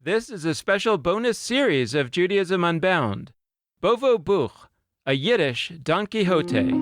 This is a special bonus series of Judaism Unbound, Bovo-Buch, a Yiddish Don Quixote.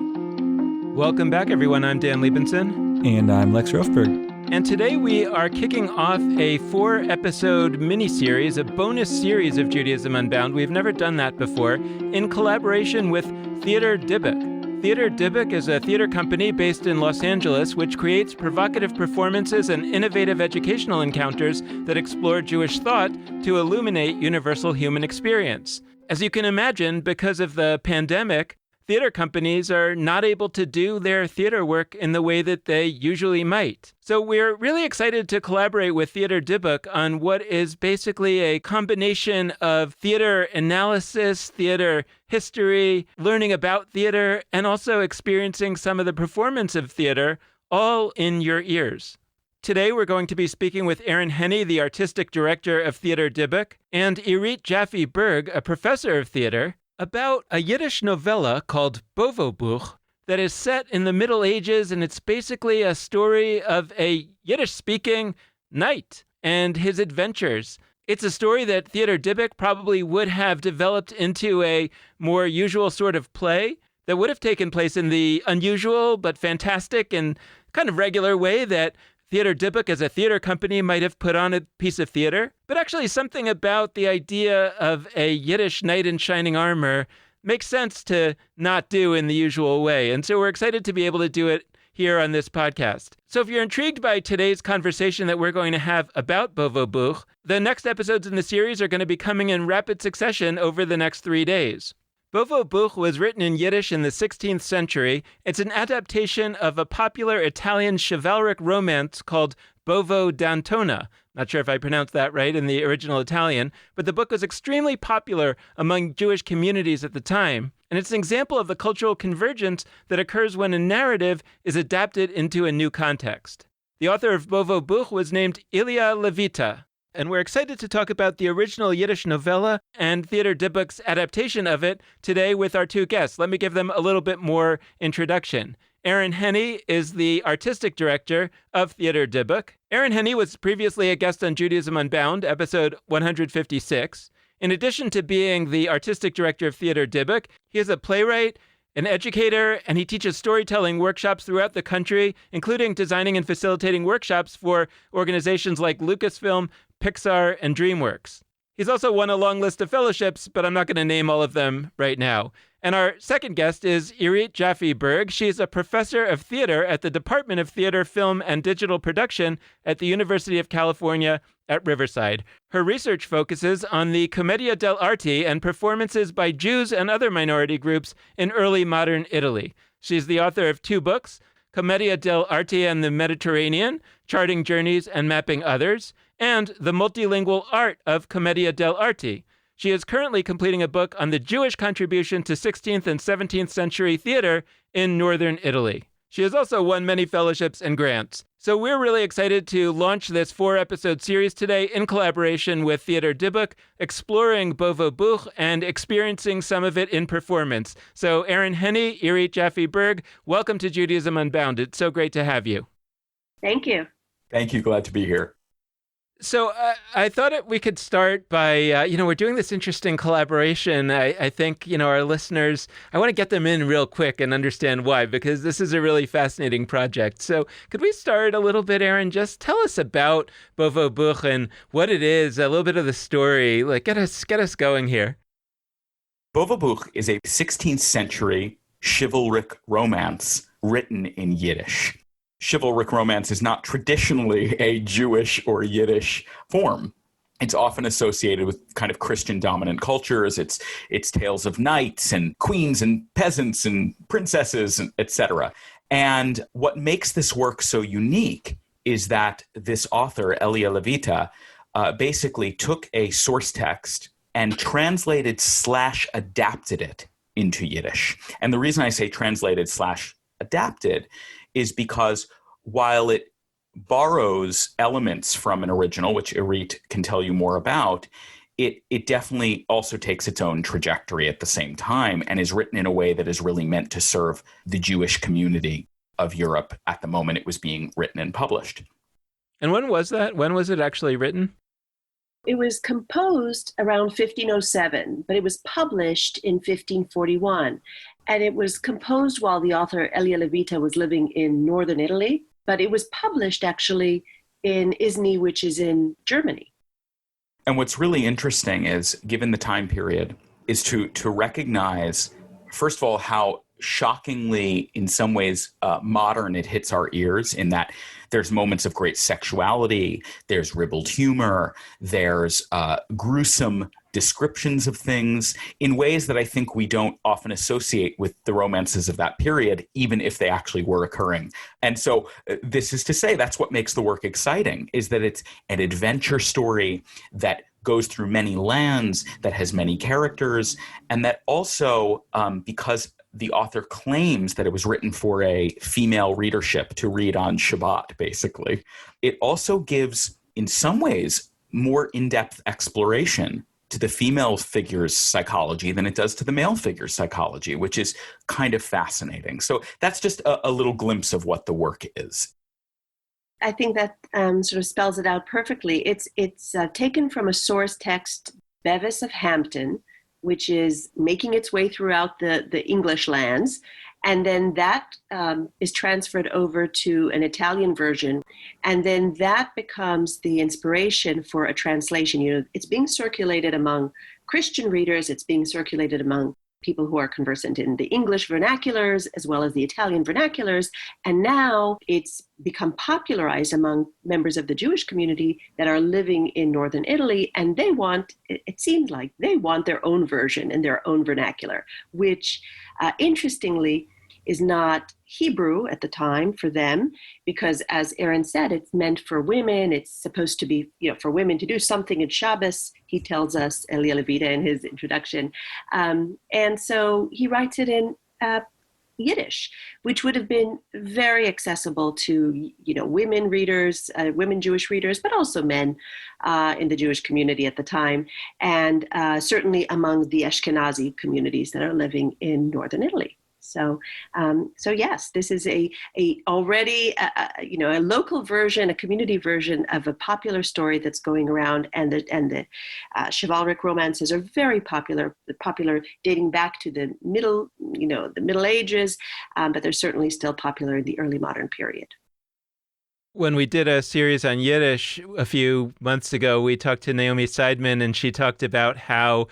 Welcome back, everyone. I'm Dan Liebenson. And I'm Lex Rofberg. And today we are kicking off a 4-episode mini-series, a bonus series of Judaism Unbound. We've never done that before, in collaboration with Theater Dybbuk. Theater Dybbuk is a theater company based in Los Angeles which creates provocative performances and innovative educational encounters that explore Jewish thought to illuminate universal human experience. As you can imagine, because of the pandemic, theater companies are not able to do their theater work in the way that they usually might. So we're really excited to collaborate with Theater Dybbuk on what is basically a combination of theater analysis, theater history, learning about theater, and also experiencing some of the performance of theater, all in your ears. Today, we're going to be speaking with Henne, the artistic director of Theater Dybbuk, and Erith Jaffe-Berg, a professor of theater, about a Yiddish novella called Bovo-Buch that is set in the Middle Ages, and it's basically a story of a Yiddish-speaking knight and his adventures. It's a story that Theater Dybbuk probably would have developed into a more usual sort of play that would have taken place in the unusual but fantastic and kind of regular way that Theater Dybbuk as a theater company might have put on a piece of theater, but actually something about the idea of a Yiddish knight in shining armor makes sense to not do in the usual way. And so we're excited to be able to do it here on this podcast. So if you're intrigued by today's conversation that we're going to have about Bovo-Buch, the next episodes in the series are going to be coming in rapid succession over the next 3 days. Bovo-Buch was written in Yiddish in the 16th century. It's an adaptation of a popular Italian chivalric romance called Bovo d'Antona. Not sure if I pronounced that right in the original Italian, but the book was extremely popular among Jewish communities at the time. And it's an example of the cultural convergence that occurs when a narrative is adapted into a new context. The author of Bovo-Buch was named Ilya Levita. And we're excited to talk about the original Yiddish novella and Theater Dybbuk's adaptation of it today with our two guests. Let me give them a little bit more introduction. Henne is the artistic director of Theater Dybbuk. Henne was previously a guest on Judaism Unbound, episode 156. In addition to being the artistic director of Theater Dybbuk, he is a playwright, an educator, and he teaches storytelling workshops throughout the country, including designing and facilitating workshops for organizations like Lucasfilm, Pixar, and DreamWorks. He's also won a long list of fellowships, but I'm not going to name all of them right now. And our second guest is Erith Jaffe-Berg. She is a professor of theater at the Department of Theater, Film, and Digital Production at the University of California at Riverside. Her research focuses on the Commedia dell'arte and performances by Jews and other minority groups in early modern Italy. She's the author of 2 books, Commedia dell'arte and the Mediterranean, Charting Journeys and Mapping Others, and The Multilingual Art of Commedia dell'arte. She is currently completing a book on the Jewish contribution to 16th and 17th century theater in northern Italy. She has also won many fellowships and grants. So we're really excited to launch this 4-episode series today in collaboration with Theater Dybbuk, exploring Bovo-Buch and experiencing some of it in performance. So Henne, Erith Jaffe-Berg, welcome to Judaism Unbound. It's so great to have you. Thank you. Thank you. Glad to be here. So I thought we could start by, we're doing this interesting collaboration. I think, our listeners, I want to get them in real quick and understand why, because this is a really fascinating project. So could we start a little bit, Aaron? Just tell us about Bovo-Buch and what it is, a little bit of the story. Like, get us going here. Bovo-Buch is a 16th century chivalric romance written in Yiddish. Chivalric romance is not traditionally a Jewish or Yiddish form. It's often associated with kind of Christian dominant cultures. It's tales of knights and queens and peasants and princesses, etc. And what makes this work so unique is that this author, Ilya Levita, basically took a source text and translated/adapted it into Yiddish. And the reason I say translated/adapted is because while it borrows elements from an original, which Erith can tell you more about, it definitely also takes its own trajectory at the same time and is written in a way that is really meant to serve the Jewish community of Europe at the moment it was being written and published. And when was that? When was it actually written? It was composed around 1507, but it was published in 1541. And it was composed while the author Elia Levita was living in northern Italy, but it was published actually in Izny, which is in Germany. And what's really interesting is, given the time period, is to recognize, first of all, how shockingly, in some ways, modern it hits our ears, in that there's moments of great sexuality, there's ribald humor, there's gruesome descriptions of things in ways that I think we don't often associate with the romances of that period, even if they actually were occurring. And so this is to say that's what makes the work exciting, is that it's an adventure story that goes through many lands, that has many characters, and that also, because the author claims that it was written for a female readership to read on Shabbat, basically, it also gives, in some ways, more in-depth exploration to the female figure's psychology than it does to the male figure's psychology, which is kind of fascinating. So that's just a little glimpse of what the work is. I think that sort of spells it out perfectly. It's taken from a source text, Bevis of Hampton, which is making its way throughout the English lands. And then that is transferred over to an Italian version. And then that becomes the inspiration for a translation. You know, it's being circulated among Christian readers. It's being circulated among people who are conversant in the English vernaculars as well as the Italian vernaculars. And now it's become popularized among members of the Jewish community that are living in northern Italy. And they want, it seems like they want their own version in their own vernacular, which interestingly is not Hebrew at the time for them, because as Aaron said, it's meant for women. It's supposed to be, for women to do something in Shabbos, he tells us, Elia Levita, in his introduction. And so he writes it in Yiddish, which would have been very accessible to, women readers, women Jewish readers, but also men in the Jewish community at the time, and certainly among the Ashkenazi communities that are living in northern Italy. So yes, this is a already a local version, a community version of a popular story that's going around, and the chivalric romances are very popular dating back to the Middle Ages, but they're certainly still popular in the early modern period. When we did a series on Yiddish a few months ago, we talked to Naomi Seidman, and she talked about how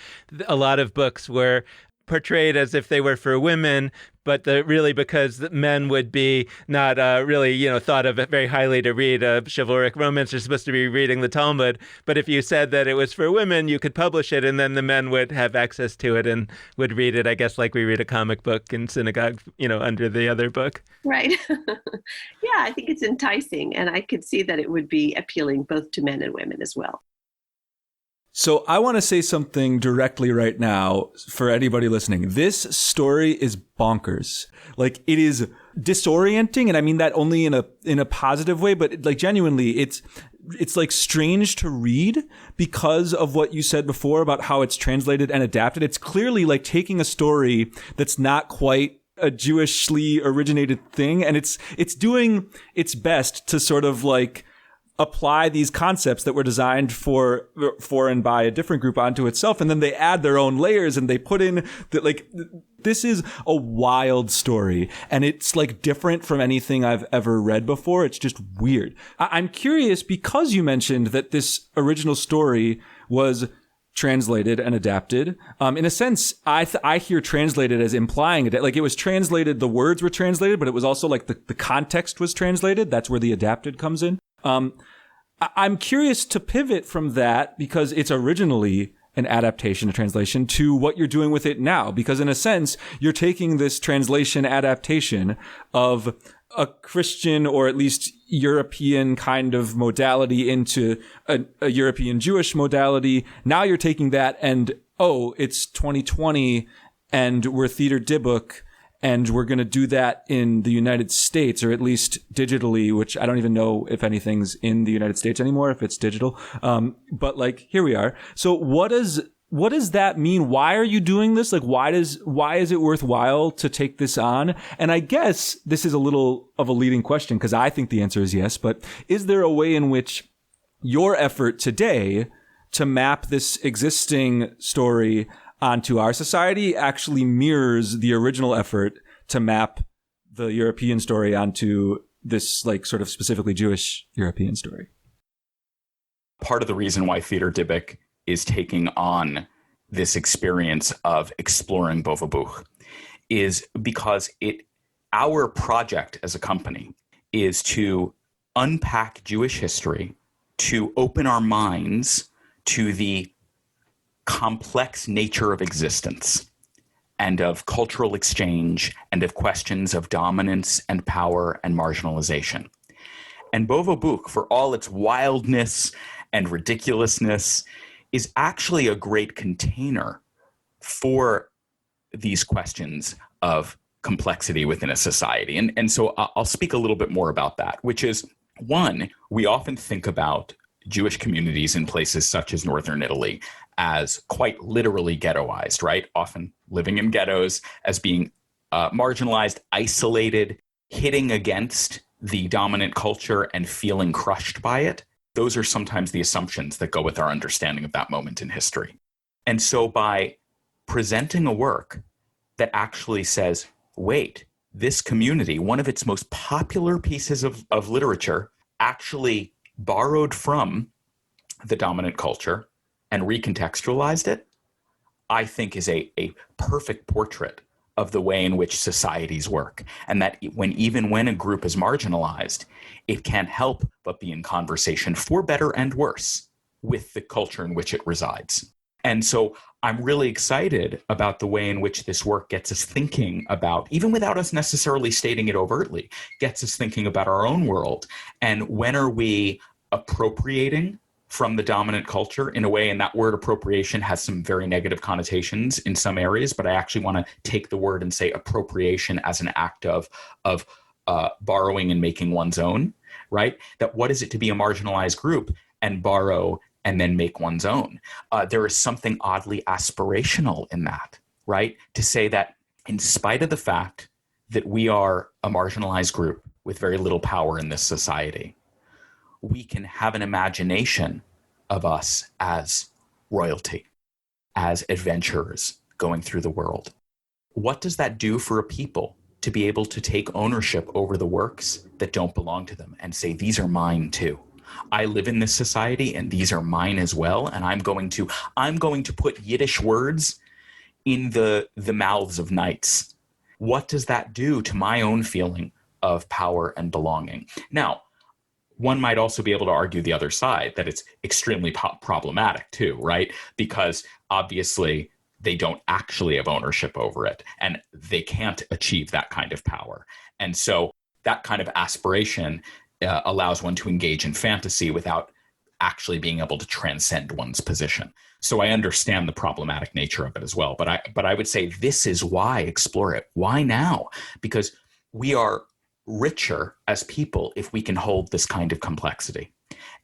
a lot of books were portrayed as if they were for women, but really because the men would be not really, thought of very highly to read a chivalric romance. They're supposed to be reading the Talmud. But if you said that it was for women, you could publish it, and then the men would have access to it and would read it, I guess, like we read a comic book in synagogue, under the other book. Right. Yeah, I think it's enticing, and I could see that it would be appealing both to men and women as well. So I want to say something directly right now for anybody listening. This story is bonkers. Like, it is disorienting, and I mean that only in a positive way, but like genuinely, it's like strange to read because of what you said before about how it's translated and adapted. It's clearly like taking a story that's not quite a Jewishly originated thing, and it's doing its best to sort of like apply these concepts that were designed for and by a different group onto itself. And then they add their own layers, and they put in that, like, this is a wild story, and it's like different from anything I've ever read before. It's just weird. I'm curious, because you mentioned that this original story was translated and adapted. In a sense, I hear translated as implying it. Like, it was translated, the words were translated, but it was also like the context was translated. That's where the adapted comes in. I'm curious to pivot from that, because it's originally an adaptation, a translation, to what you're doing with it now. Because in a sense, you're taking this translation adaptation of a Christian or at least European kind of modality into a European Jewish modality. Now you're taking that and, it's 2020 and we're Theater Dybbuk, and we're going to do that in the United States, or at least digitally, which I don't even know if anything's in the United States anymore, if it's digital. But like, here we are. So what does that mean? Why are you doing this? Like, why is it worthwhile to take this on? And I guess this is a little of a leading question, because I think the answer is yes, but is there a way in which your effort today to map this existing story onto our society actually mirrors the original effort to map the European story onto this like sort of specifically Jewish European story. Part of the reason why Theater Dybbuk is taking on this experience of exploring Bovo-Buch is because our project as a company is to unpack Jewish history, to open our minds to the complex nature of existence and of cultural exchange and of questions of dominance and power and marginalization. And Bovo-Buch, for all its wildness and ridiculousness, is actually a great container for these questions of complexity within a society. And so I'll speak a little bit more about that, which is, one, we often think about Jewish communities in places such as northern Italy as quite literally ghettoized, right? Often living in ghettos, as being marginalized, isolated, hitting against the dominant culture and feeling crushed by it. Those are sometimes the assumptions that go with our understanding of that moment in history. And so by presenting a work that actually says, wait, this community, one of its most popular pieces of literature, actually borrowed from the dominant culture and recontextualized it, I think is a perfect portrait of the way in which societies work. And that even when a group is marginalized, it can't help but be in conversation, for better and worse, with the culture in which it resides. And so I'm really excited about the way in which this work gets us thinking about, even without us necessarily stating it overtly, gets us thinking about our own world. And when are we appropriating from the dominant culture in a way, and that word appropriation has some very negative connotations in some areas, but I actually want to take the word and say appropriation as an act of borrowing and making one's own, right? That what is it to be a marginalized group and borrow and then make one's own? There is something oddly aspirational in that, right? To say that in spite of the fact that we are a marginalized group with very little power in this society, we can have an imagination of us as royalty, as adventurers going through the world. What does that do for a people to be able to take ownership over the works that don't belong to them and say, these are mine too? I live in this society and these are mine as well. And I'm going to put Yiddish words in the mouths of knights. What does that do to my own feeling of power and belonging? Now, one might also be able to argue the other side, that it's extremely problematic too, right? Because obviously they don't actually have ownership over it and they can't achieve that kind of power. And so that kind of aspiration allows one to engage in fantasy without actually being able to transcend one's position. So I understand the problematic nature of it as well. But I would say this is why explore it. Why now? Because we are richer as people if we can hold this kind of complexity.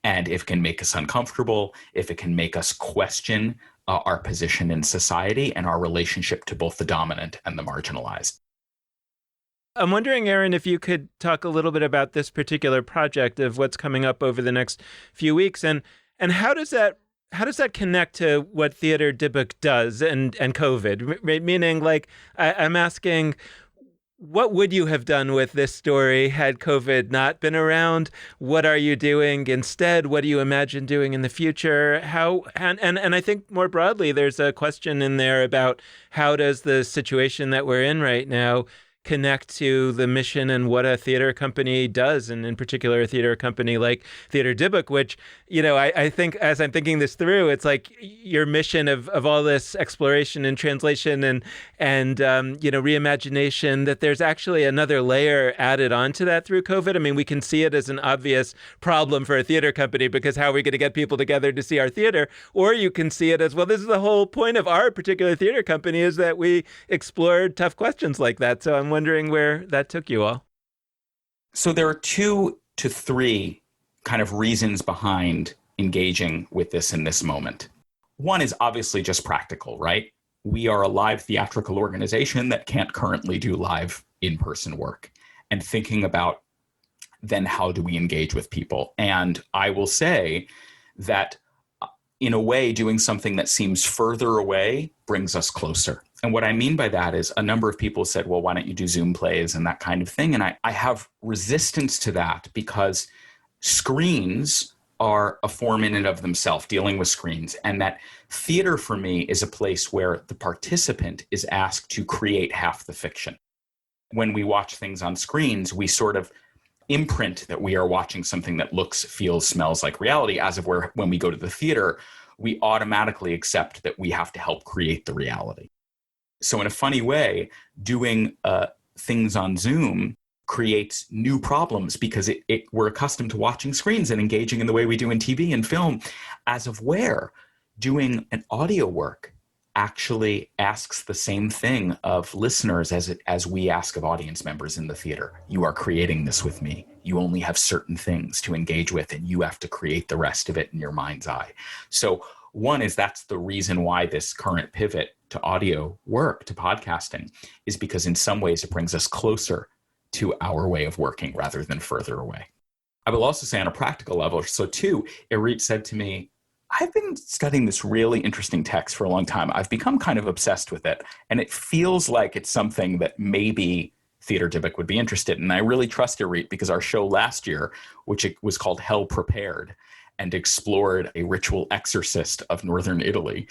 And if it can make us uncomfortable, if it can make us question our position in society and our relationship to both the dominant and the marginalized. I'm wondering, Aaron, if you could talk a little bit about this particular project of what's coming up over the next few weeks, and how does that connect to what Theater Dybbuk does and COVID? Meaning, like, I'm asking, what would you have done with this story had COVID not been around? What are you doing instead? What do you imagine doing in the future? And I think more broadly, there's a question in there about how does the situation that we're in right now connect to the mission and what a theater company does, and in particular a theater company like Theater Dybbuk, which, I think as I'm thinking this through, it's like your mission of all this exploration and translation and reimagination, that there's actually another layer added onto that through COVID. I mean, we can see it as an obvious problem for a theater company because how are we going to get people together to see our theater? Or you can see it as, well, this is the whole point of our particular theater company, is that we explored tough questions like that. So I'm wondering where that took you all. So there are 2 to 3 kind of reasons behind engaging with this in this moment. One is obviously just practical, right? We are a live theatrical organization that can't currently do live in-person work, and thinking about then how do we engage with people. And I will say that in a way, doing something that seems further away brings us closer. And what I mean by that is a number of people said, well, why don't you do Zoom plays and that kind of thing? And I have resistance to that because screens are a form in and of themselves, dealing with screens. And that theater for me is a place where the participant is asked to create half the fiction. When we watch things on screens, we sort of imprint that we are watching something that looks, feels, smells like reality, as if when we go to the theater, we automatically accept that we have to help create the reality. So in a funny way, doing things on Zoom creates new problems because we're accustomed to watching screens and engaging in the way we do in TV and film, as of where doing an audio work actually asks the same thing of listeners as we ask of audience members in the theater. You are creating this with me. You only have certain things to engage with, and you have to create the rest of it in your mind's eye. So one is that's the reason why this current pivot to audio work, to podcasting, is because in some ways it brings us closer to our way of working rather than further away. I will also say on a practical level, so too, Erith said to me, I've been studying this really interesting text for a long time. I've become kind of obsessed with it, and it feels like it's something that maybe Theater Dybbuk would be interested in. And I really trust Erith because our show last year, which it was called Hell Prepared, and explored a ritual exorcist of northern Italy,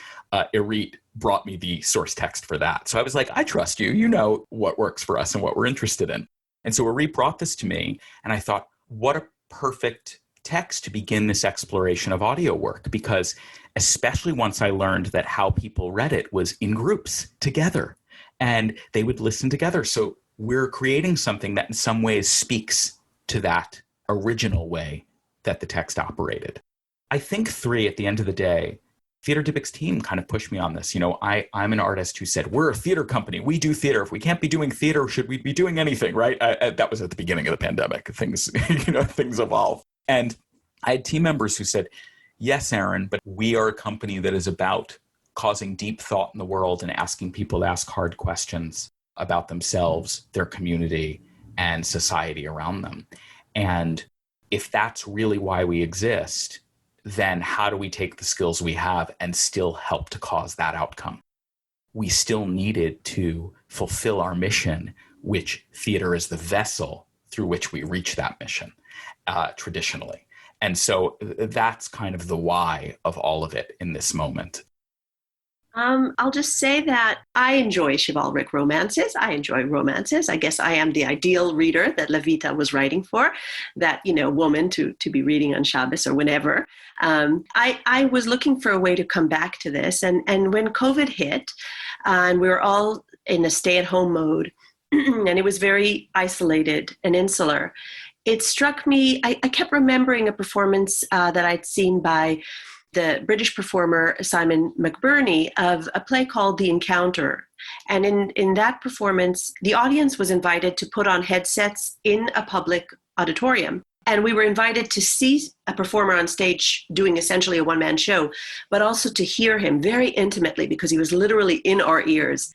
Erith brought me the source text for that. So I was like, I trust you. You know what works for us and what we're interested in. And so Erith brought this to me, and I thought, what a perfect text to begin this exploration of audio work, because especially once I learned that how people read it was in groups together and they would listen together. So we're creating something that in some ways speaks to that original way that the text operated. I think at the end of the day, Theater Dybbuk's team kind of pushed me on this. You know, I'm an artist who said, we're a theater company. We do theater. If we can't be doing theater, should we be doing anything, right? That was at the beginning of the pandemic. Things evolve. And I had team members who said, yes, Aaron, but we are a company that is about causing deep thought in the world and asking people to ask hard questions about themselves, their community, and society around them. And if that's really why we exist, then how do we take the skills we have and still help to cause that outcome? We still needed to fulfill our mission, which theater is the vessel through which we reach that mission, traditionally. And so that's kind of the why of all of it in this moment. I'll just say that I enjoy chivalric romances. I enjoy romances. I guess I am the ideal reader that La Vita was writing for, that, woman to be reading on Shabbos or whenever. I was looking for a way to come back to this. And when COVID hit, and we were all in a stay-at-home mode, and it was very isolated and insular, it struck me, I kept remembering a performance that I'd seen by the British performer Simon McBurney of a play called The Encounter. And in that performance, the audience was invited to put on headsets in a public auditorium. And we were invited to see a performer on stage doing essentially a one-man show, but also to hear him very intimately because he was literally in our ears.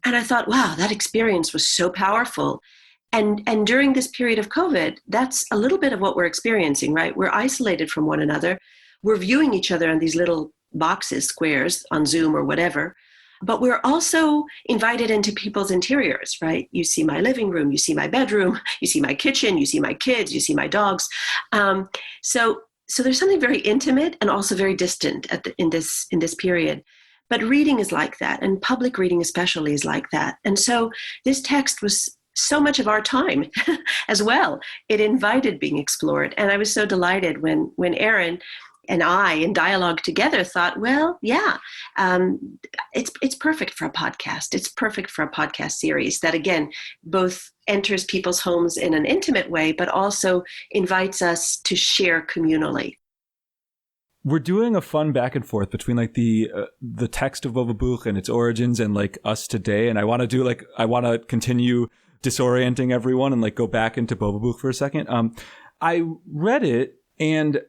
And I thought, wow, that experience was so powerful. And during this period of COVID, that's a little bit of what we're experiencing, right? We're isolated from one another. We're viewing each other in these little boxes, squares on Zoom or whatever, but we're also invited into people's interiors, right? You see my living room, you see my bedroom, you see my kitchen, you see my kids, you see my dogs. So there's something very intimate and also very distant in this period. But reading is like that, and public reading especially is like that. And so this text was so much of our time as well. It invited being explored. And I was so delighted when Aaron and I, in dialogue together, thought, well, yeah, it's perfect for a podcast. It's perfect for a podcast series that, again, both enters people's homes in an intimate way, but also invites us to share communally. We're doing a fun back and forth between like the text of Bovo-Buch and its origins and like us today. And I want to continue disorienting everyone and like go back into Bovo-Buch for a second. I read it, and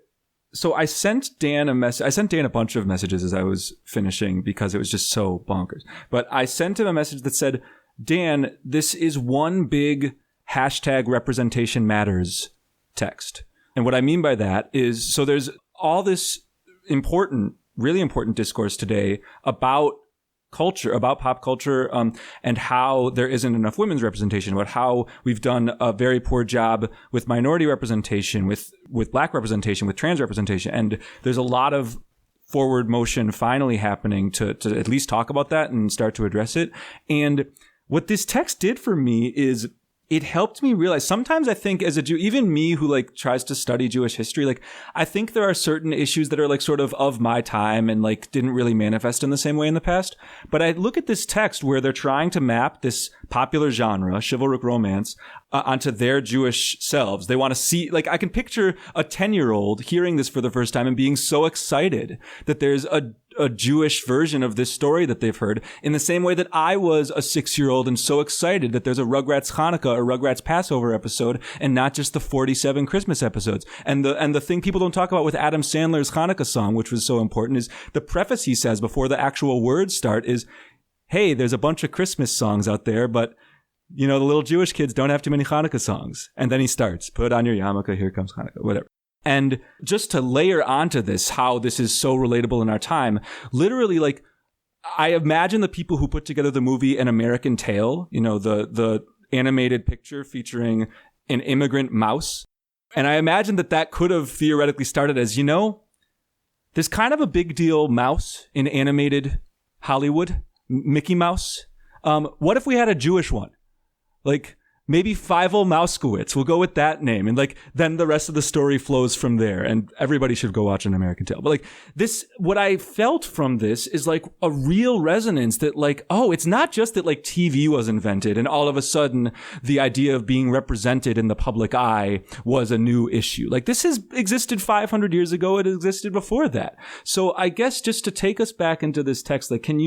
so I sent Dan a message. I sent Dan a bunch of messages as I was finishing because it was just so bonkers. But I sent him a message that said, Dan, this is one big #representation matters text. And what I mean by that is, so there's all this important really important discourse today about culture, about pop culture, and how there isn't enough women's representation, about how we've done a very poor job with minority representation, with Black representation, with trans representation. And there's a lot of forward motion finally happening to at least talk about that and start to address it. And what this text did for me is it helped me realize, sometimes I think as a Jew, even me who like tries to study Jewish history, like I think there are certain issues that are like sort of my time and like didn't really manifest in the same way in the past. But I look at this text where they're trying to map this popular genre, chivalric romance, onto their Jewish selves. They want to see, like, I can picture a 10-year-old hearing this for the first time and being so excited that there's a Jewish version of this story that they've heard, in the same way that I was a 6-year-old and so excited that there's a Rugrats Hanukkah or Rugrats Passover episode and not just the 47 Christmas episodes. And the thing people don't talk about with Adam Sandler's Hanukkah song, which was so important, is the preface he says before the actual words start is, hey, there's a bunch of Christmas songs out there, but you know, the little Jewish kids don't have too many Hanukkah songs. And then he starts, put on your yarmulke, here comes Hanukkah, whatever. And just to layer onto this, how this is so relatable in our time, literally, like, I imagine the people who put together the movie An American Tail, you know, the animated picture featuring an immigrant mouse. And I imagine that could have theoretically started as, you know, there's kind of a big deal mouse in animated Hollywood, Mickey Mouse. What if we had a Jewish one? Like, maybe Fievel Mouskowitz. We'll go with that name. And like, then the rest of the story flows from there. And everybody should go watch An American Tail. But like this, what I felt from this is like a real resonance that like, oh, it's not just that like TV was invented and all of a sudden the idea of being represented in the public eye was a new issue. Like this has existed 500 years ago. It existed before that. So I guess just to take us back into this text, like, can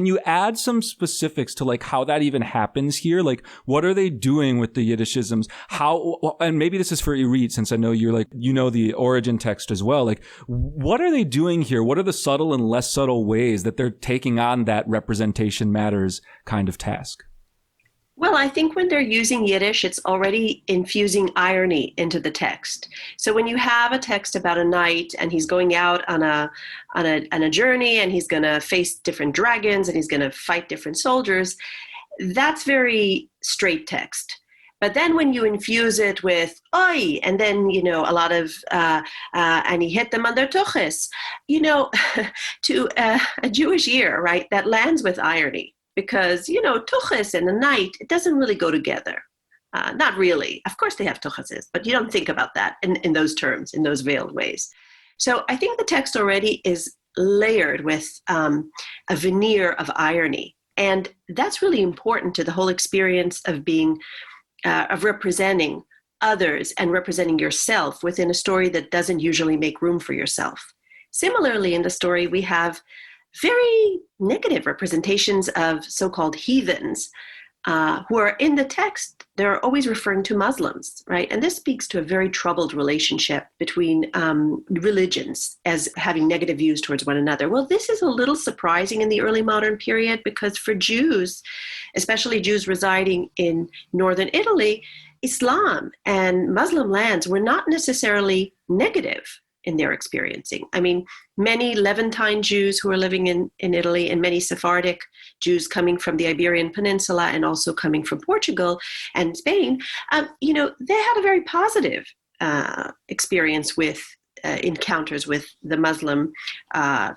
you add some specifics to like how that even happens here? Like, what are they doing with the Yiddishisms? How, and maybe this is for Erith, since I know you're like, you know, the origin text as well. Like, what are they doing here? What are the subtle and less subtle ways that they're taking on that representation matters kind of task? Well, I think when they're using Yiddish, it's already infusing irony into the text. So when you have a text about a knight and he's going out on a journey and he's going to face different dragons and he's going to fight different soldiers, that's very straight text. But then when you infuse it with oi, and then, you know, a lot of, and he hit them on their tuches, you know, to a Jewish ear, right, that lands with irony. Because, you know, tuches and a knight, it doesn't really go together. Not really. Of course they have tucheses, but you don't think about that in those terms, in those veiled ways. So I think the text already is layered with a veneer of irony. And that's really important to the whole experience of being, of representing others and representing yourself within a story that doesn't usually make room for yourself. Similarly, in the story, we have very negative representations of so-called heathens who are in the text. They're always referring to Muslims, right? And this speaks to a very troubled relationship between religions as having negative views towards one another. Well, this is a little surprising in the early modern period because for Jews, especially Jews residing in northern Italy, Islam and Muslim lands were not necessarily negative in their experiencing. I mean, many Levantine Jews who are living in Italy and many Sephardic Jews coming from the Iberian Peninsula and also coming from Portugal and Spain, you know, they had a very positive experience with encounters with the Muslim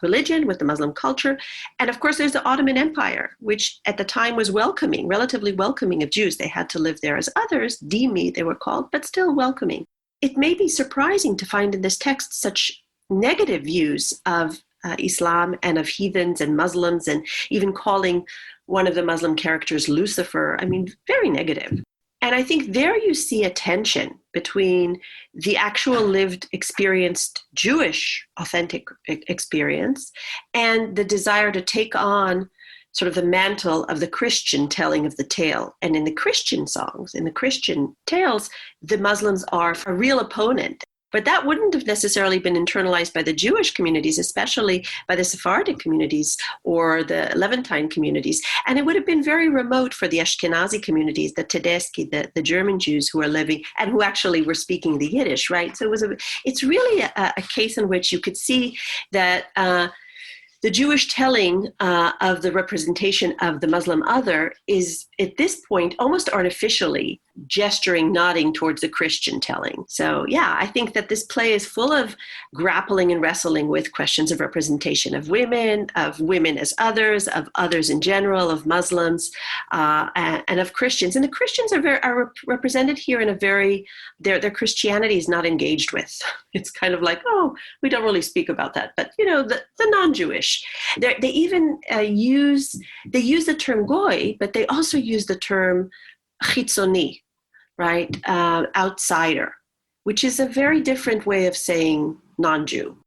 religion, with the Muslim culture. And of course, there's the Ottoman Empire, which at the time was welcoming, relatively welcoming of Jews. They had to live there as others, dhimmi they were called, but still welcoming. It may be surprising to find in this text such negative views of Islam and of heathens and Muslims, and even calling one of the Muslim characters Lucifer. I mean, very negative. And I think there you see a tension between the actual lived, experienced Jewish authentic experience and the desire to take on sort of the mantle of the Christian telling of the tale. And in the Christian songs, in the Christian tales, the Muslims are a real opponent. But that wouldn't have necessarily been internalized by the Jewish communities, especially by the Sephardic communities or the Levantine communities. And it would have been very remote for the Ashkenazi communities, the Tedeschi, the German Jews who are living and who actually were speaking the Yiddish, right? So it's really a case in which you could see that the Jewish telling of the representation of the Muslim other is, at this point, almost artificially gesturing, nodding towards the Christian telling. So, yeah, I think that this play is full of grappling and wrestling with questions of representation of women as others, of others in general, of Muslims, and of Christians. And the Christians are represented here in a very, their Christianity is not engaged with. It's kind of like, oh, we don't really speak about that. But, the non-Jewish, they even use the term goy, but they also use the term chitzoni, right? Outsider, which is a very different way of saying non-Jew.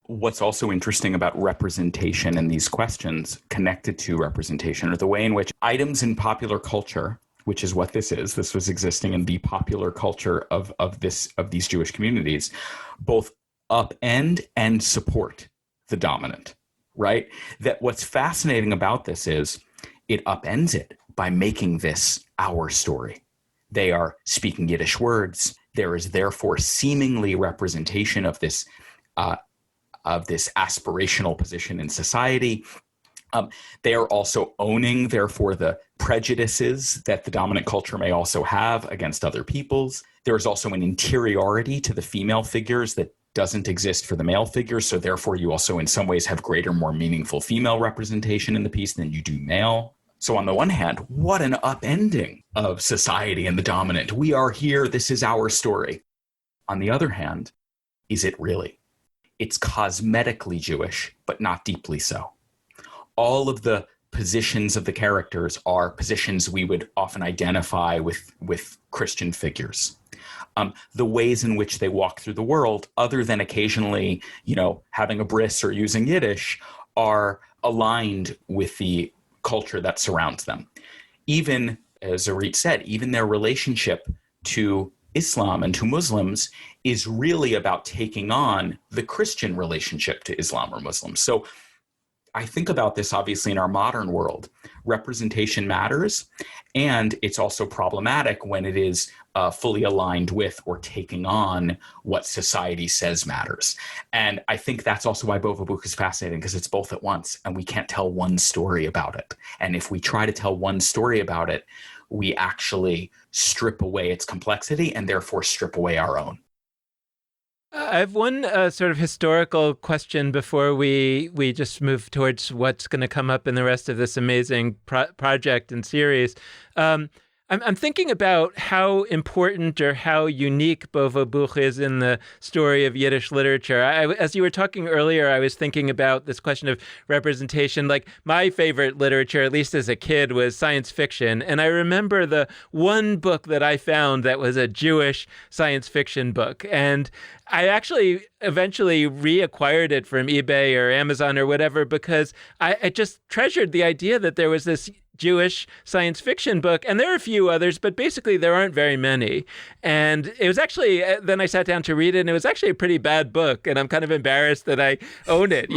What's also interesting about representation and these questions connected to representation are the way in which items in popular culture, which is what this is, this was existing in the popular culture of these Jewish communities, both upend and support the dominant, right? That what's fascinating about this is it upends it by making this our story. They are speaking Yiddish words. There is therefore seemingly representation of this aspirational position in society. They are also owning, therefore, the prejudices that the dominant culture may also have against other peoples. There is also an interiority to the female figures that doesn't exist for the male figures. So therefore, you also in some ways have greater, more meaningful female representation in the piece than you do male. So on the one hand, what an upending of society and the dominant. We are here. This is our story. On the other hand, is it really? It's cosmetically Jewish, but not deeply so. All of the positions of the characters are positions we would often identify with Christian figures. The ways in which they walk through the world, other than occasionally, having a bris or using Yiddish, are aligned with the culture that surrounds them. Even, as Erith said, even their relationship to Islam and to Muslims is really about taking on the Christian relationship to Islam or Muslims. So I think about this obviously in our modern world. Representation matters, and it's also problematic when it is fully aligned with or taking on what society says matters. And I think that's also why Bovo-Buch is fascinating, because it's both at once, and we can't tell one story about it. And if we try to tell one story about it, we actually strip away its complexity and therefore strip away our own. I have one sort of historical question before we just move towards what's going to come up in the rest of this amazing project and series. I'm thinking about how important or how unique Bovo-Buch is in the story of Yiddish literature. As you were talking earlier, I was thinking about this question of representation. Like, my favorite literature, at least as a kid, was science fiction. And I remember the one book that I found that was a Jewish science fiction book. And I actually eventually reacquired it from eBay or Amazon or whatever, because I just treasured the idea that there was this Jewish science fiction book, and there are a few others, but basically there aren't very many. And it was actually, then I sat down to read it, and it was actually a pretty bad book, and I'm kind of embarrassed that I own it,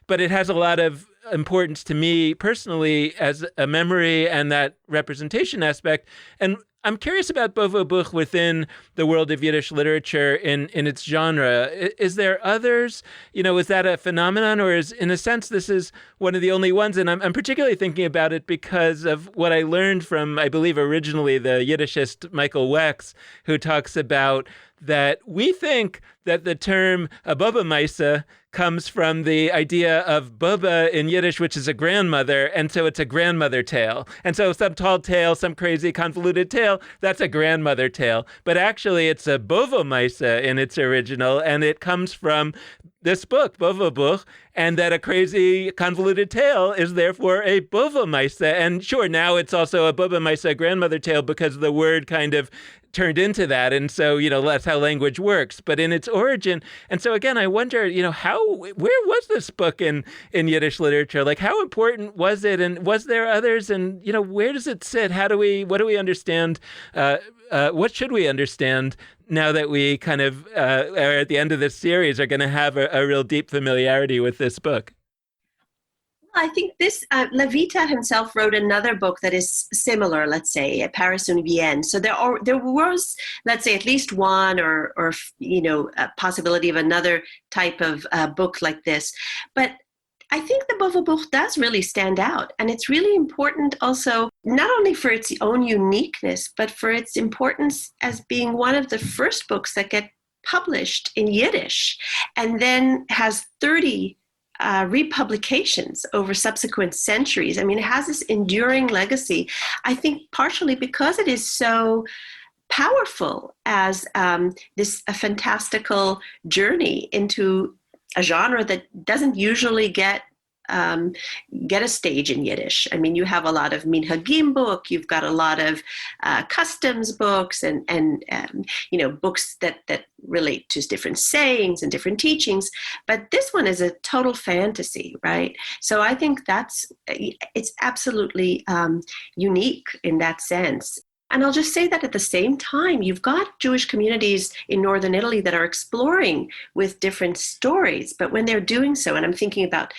but it has a lot of importance to me personally as a memory and that representation aspect. And I'm curious about Bovo-Buch within the world of Yiddish literature in its genre. Is there others? Is that a phenomenon, or is, in a sense, this is one of the only ones? And I'm particularly thinking about it because of what I learned from, I believe, originally the Yiddishist Michael Wex, who talks about that we think that the term Baba Maisa comes from the idea of Baba in Yiddish, which is a grandmother, and so it's a grandmother tale. And so some tall tale, some crazy convoluted tale, that's a grandmother tale. But actually it's a Bovo Maisa in its original, and it comes from this book, Bovo-Buch, and that a crazy convoluted tale is therefore a Bovo Maisa. And sure, now it's also a Baba Maisa grandmother tale because the word kind of turned into that. And so, that's how language works. But in its origin, and so again, I wonder, where was this book in Yiddish literature? Like, how important was it? And was there others? And, where does it sit? What do we understand? What should we understand now that we kind of are at the end of this series, are going to have a real deep familiarity with this book? I think this, Levita himself wrote another book that is similar, let's say, Paris and Vienne. So there was, let's say, at least one or a possibility of another type of book like this. But I think the Bovo-Buch does really stand out. And it's really important also, not only for its own uniqueness, but for its importance as being one of the first books that get published in Yiddish, and then has 30 republications over subsequent centuries. I mean, it has this enduring legacy, I think partially because it is so powerful as this a fantastical journey into a genre that doesn't usually get a stage in Yiddish. I mean, you have a lot of minhagim book, you've got a lot of customs books and books that relate to different sayings and different teachings. But this one is a total fantasy, right? So I think it's absolutely unique in that sense. And I'll just say that at the same time, you've got Jewish communities in northern Italy that are exploring with different stories. But when they're doing so, and I'm thinking about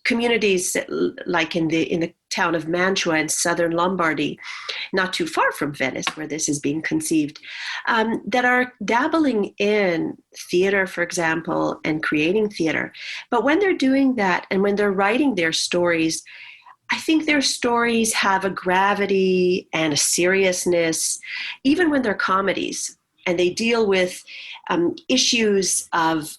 communities like in the town of Mantua in southern Lombardy, not too far from Venice, where this is being conceived, that are dabbling in theater, for example, and creating theater. But when they're doing that and when they're writing their stories, I think their stories have a gravity and a seriousness, even when they're comedies, and they deal with issues of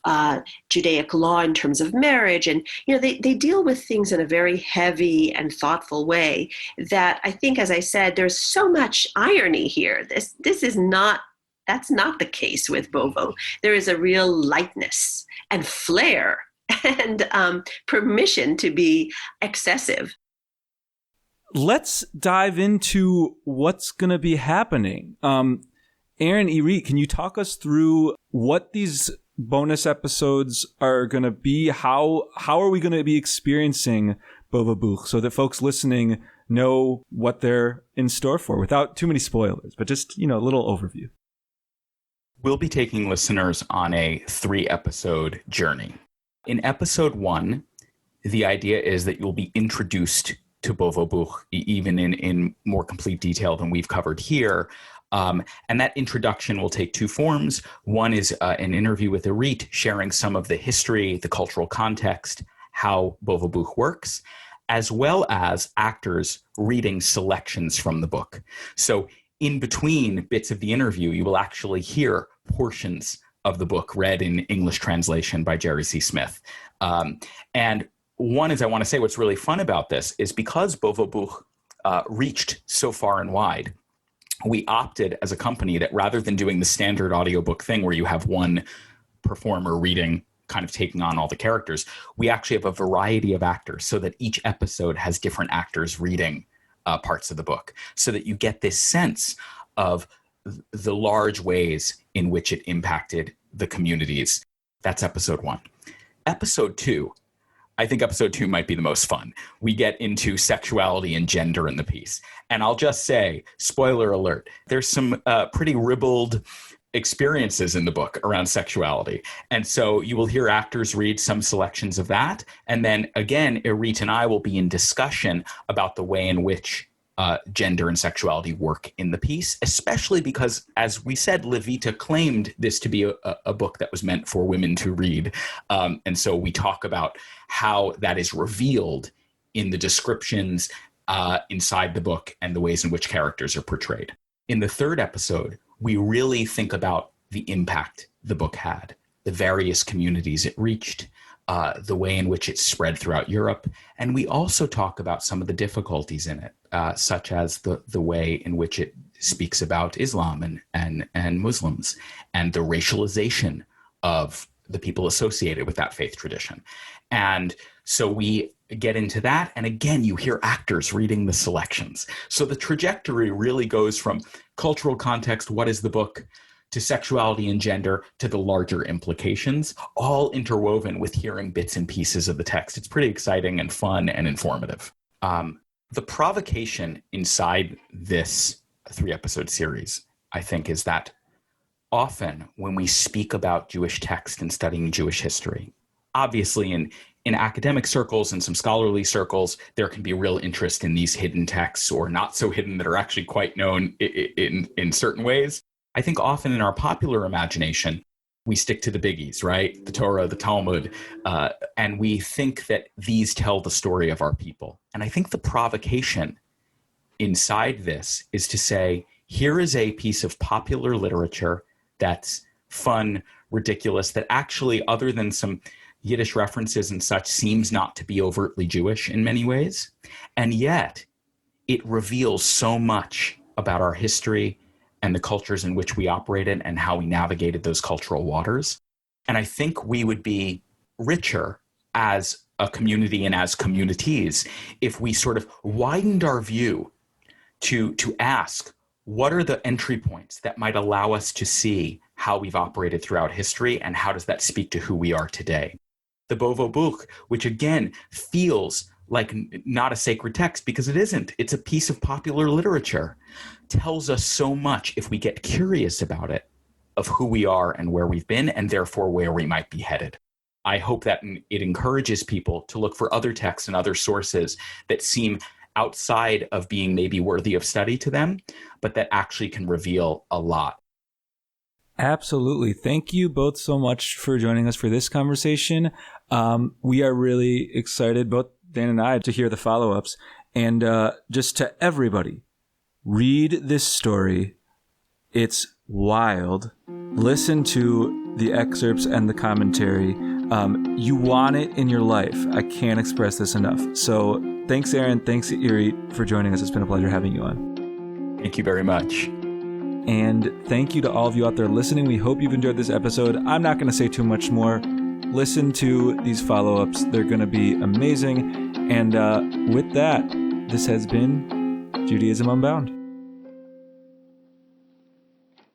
Judaic law in terms of marriage. And, they deal with things in a very heavy and thoughtful way that I think, as I said, there's so much irony here. That's not the case with Bovo. There is a real lightness and flair and permission to be excessive. Let's dive into what's going to be happening. Aaron, Erith, can you talk us through what these bonus episodes are going to be? How are we going to be experiencing Bovo-Buch so that folks listening know what they're in store for without too many spoilers, but just, a little overview? We'll be taking listeners on a 3-episode journey. In episode 1, the idea is that you'll be introduced to Bovo-Buch, even in more complete detail than we've covered here. And that introduction will take 2 forms. One is an interview with Erith, sharing some of the history, the cultural context, how Bovo-Buch works, as well as actors reading selections from the book. So in between bits of the interview, you will actually hear portions of the book read in English translation by Jerry C. Smith. And one is, I want to say what's really fun about this is because Bovo-Buch reached so far and wide, we opted as a company that rather than doing the standard audiobook thing where you have one performer reading, kind of taking on all the characters, we actually have a variety of actors so that each episode has different actors reading parts of the book so that you get this sense of the large ways in which it impacted the communities. That's episode 1. Episode 2, I think episode 2 might be the most fun. We get into sexuality and gender in the piece. And I'll just say, spoiler alert, there's some pretty ribald experiences in the book around sexuality. And so you will hear actors read some selections of that. And then again, Erith and I will be in discussion about the way in which gender and sexuality work in the piece, especially because, as we said, Levita claimed this to be a book that was meant for women to read. And so we talk about how that is revealed in the descriptions inside the book and the ways in which characters are portrayed. In the 3rd episode, we really think about the impact the book had, the various communities it reached, the way in which it spread throughout Europe. And we also talk about some of the difficulties in it, such as the way in which it speaks about Islam and Muslims and the racialization of the people associated with that faith tradition. And so we get into that. And again, you hear actors reading the selections. So the trajectory really goes from cultural context, what is the book, to sexuality and gender, to the larger implications, all interwoven with hearing bits and pieces of the text. It's pretty exciting and fun and informative. The provocation inside this 3-episode series, I think, is that often when we speak about Jewish text and studying Jewish history, obviously in academic circles and some scholarly circles, there can be real interest in these hidden texts or not so hidden that are actually quite known in certain ways. I think often in our popular imagination, we stick to the biggies, right? The Torah, the Talmud, and we think that these tell the story of our people. And I think the provocation inside this is to say, here is a piece of popular literature that's fun, ridiculous, that actually, other than some Yiddish references and such, seems not to be overtly Jewish in many ways. And yet, it reveals so much about our history and the cultures in which we operated and how we navigated those cultural waters. And I think we would be richer as a community and as communities if we sort of widened our view to ask, what are the entry points that might allow us to see how we've operated throughout history, and how does that speak to who we are today? The Bovo-Buch, which again feels like not a sacred text because it isn't. It's a piece of popular literature, tells us so much if we get curious about it, of who we are and where we've been, and therefore where we might be headed. I hope that it encourages people to look for other texts and other sources that seem outside of being maybe worthy of study to them, but that actually can reveal a lot. Absolutely. Thank you both so much for joining us for this conversation. We are really excited, both Dan and I, to hear the follow-ups. And just to everybody, read this story. It's wild. Listen to the excerpts and the commentary. You want it in your life. I can't express this enough. So thanks, Aaron. Thanks, Erith, for joining us. It's been a pleasure having you on. Thank you very much. And thank you to all of you out there listening. We hope you've enjoyed this episode. I'm not going to say too much more. Listen to these follow-ups. They're going to be amazing. And with that, this has been Judaism Unbound.